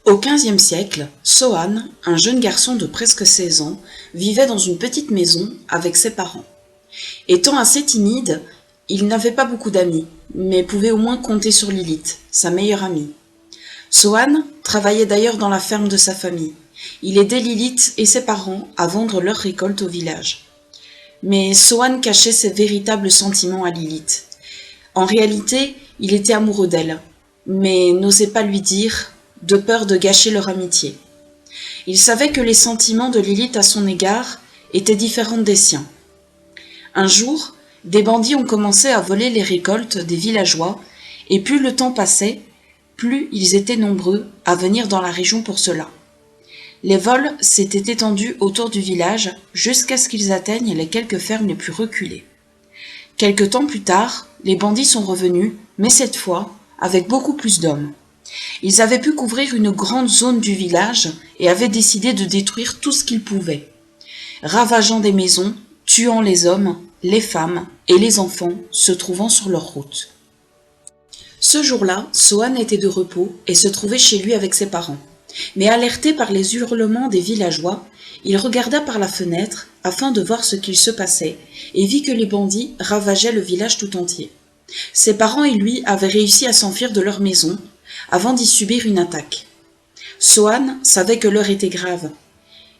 Au XVe siècle, Sohan, un jeune garçon de presque 16 ans, vivait dans une petite maison avec ses parents. Étant assez timide, il n'avait pas beaucoup d'amis, mais pouvait au moins compter sur Lilith, sa meilleure amie. Sohan travaillait d'ailleurs dans la ferme de sa famille. Il aidait Lilith et ses parents à vendre leurs récoltes au village. Mais Sohan cachait ses véritables sentiments à Lilith. En réalité, il était amoureux d'elle, mais n'osait pas lui dire, de peur de gâcher leur amitié. Il savait que les sentiments de Lilith à son égard étaient différents des siens. Un jour, des bandits ont commencé à voler les récoltes des villageois, et plus le temps passait, plus ils étaient nombreux à venir dans la région pour cela. Les vols s'étaient étendus autour du village jusqu'à ce qu'ils atteignent les quelques fermes les plus reculées. Quelque temps plus tard, les bandits sont revenus, mais cette fois, avec beaucoup plus d'hommes. Ils avaient pu couvrir une grande zone du village et avaient décidé de détruire tout ce qu'ils pouvaient, ravageant des maisons, tuant les hommes, les femmes et les enfants se trouvant sur leur route. Ce jour-là, Sohan était de repos et se trouvait chez lui avec ses parents. Mais alerté par les hurlements des villageois, il regarda par la fenêtre afin de voir ce qu'il se passait et vit que les bandits ravageaient le village tout entier. Ses parents et lui avaient réussi à s'enfuir de leur maison avant d'y subir une attaque. Sohan savait que l'heure était grave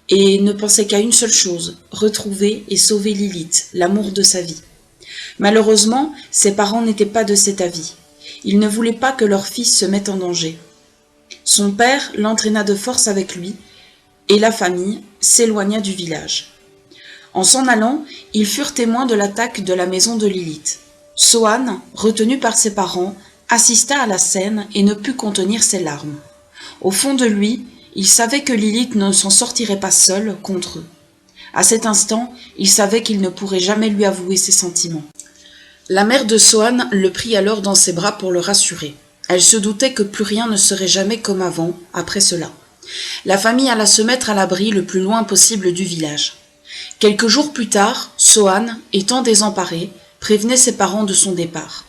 et ne pensait qu'à une seule chose, retrouver et sauver Lilith, l'amour de sa vie. Malheureusement, ses parents n'étaient pas de cet avis. Ils ne voulaient pas que leur fils se mette en danger. Son père l'entraîna de force avec lui et la famille s'éloigna du village. En s'en allant, ils furent témoins de l'attaque de la maison de Lilith. Sohan, retenu par ses parents, assista à la scène et ne put contenir ses larmes. Au fond de lui, il savait que Lilith ne s'en sortirait pas seule contre eux. À cet instant, il savait qu'il ne pourrait jamais lui avouer ses sentiments. La mère de Sohan le prit alors dans ses bras pour le rassurer. Elle se doutait que plus rien ne serait jamais comme avant, après cela. La famille alla se mettre à l'abri le plus loin possible du village. Quelques jours plus tard, Sohan, étant désemparé, prévenait ses parents de son départ.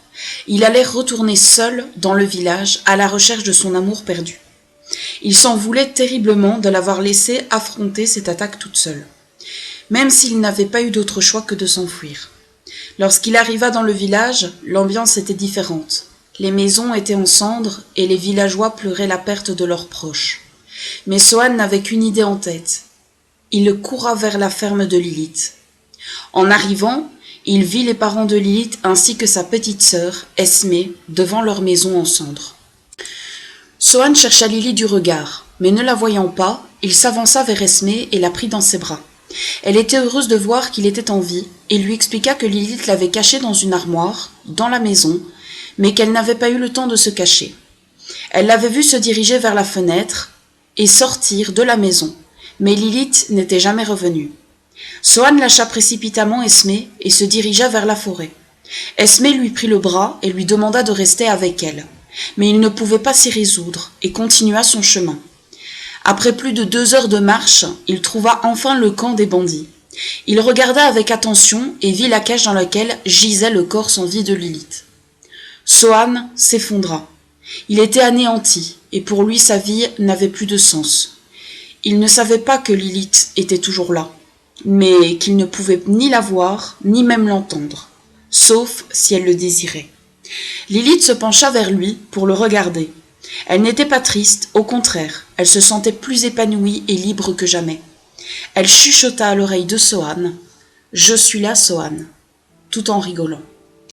Il allait retourner seul dans le village à la recherche de son amour perdu. Il s'en voulait terriblement de l'avoir laissé affronter cette attaque toute seule, même s'il n'avait pas eu d'autre choix que de s'enfuir. Lorsqu'il arriva dans le village, l'ambiance était différente. Les maisons étaient en cendres et les villageois pleuraient la perte de leurs proches. Mais Sohan n'avait qu'une idée en tête. Il courut vers la ferme de Lilith. En arrivant, il vit les parents de Lilith ainsi que sa petite sœur, Esmée, devant leur maison en cendres. Sohan chercha Lilith du regard, mais ne la voyant pas, il s'avança vers Esmée et la prit dans ses bras. Elle était heureuse de voir qu'il était en vie et lui expliqua que Lilith l'avait caché dans une armoire, dans la maison, mais qu'elle n'avait pas eu le temps de se cacher. Elle l'avait vu se diriger vers la fenêtre et sortir de la maison, mais Lilith n'était jamais revenue. Sohan lâcha précipitamment Esmée et se dirigea vers la forêt. Esmée lui prit le bras et lui demanda de rester avec elle, mais il ne pouvait pas s'y résoudre et continua son chemin. Après plus de 2 heures de marche, il trouva enfin le camp des bandits. Il regarda avec attention et vit la cage dans laquelle gisait le corps sans vie de Lilith. Sohan s'effondra. Il était anéanti, et pour lui sa vie n'avait plus de sens. Il ne savait pas que Lilith était toujours là, mais qu'il ne pouvait ni la voir, ni même l'entendre, sauf si elle le désirait. Lilith se pencha vers lui pour le regarder. Elle n'était pas triste, au contraire, elle se sentait plus épanouie et libre que jamais. Elle chuchota à l'oreille de Sohan « Je suis là, Sohan », tout en rigolant.